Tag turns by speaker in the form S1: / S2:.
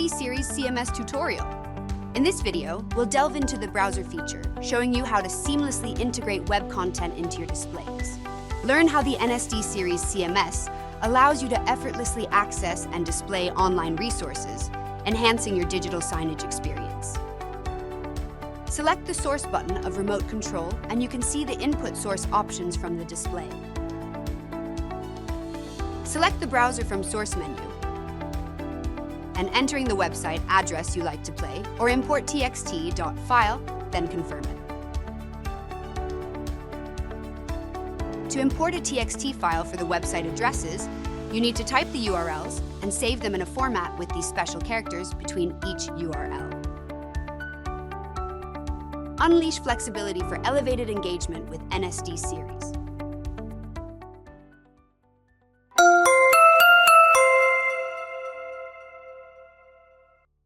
S1: NSD-Series CMS tutorial. In this video, we'll delve into the browser feature, showing you how to seamlessly integrate web content into your displays. Learn how the NSD-Series CMS allows you to effortlessly access and display online resources, enhancing your digital signage experience. Select the source button of remote control and you can see the input source options from the display. Select the browser from source menu and entering the website address you like to play or import txt.file, then confirm it. To import a TXT file for the website addresses, you need to type the URLs and save them in a format with these special characters between each URL. Unleash flexibility for elevated engagement with NSD-Series.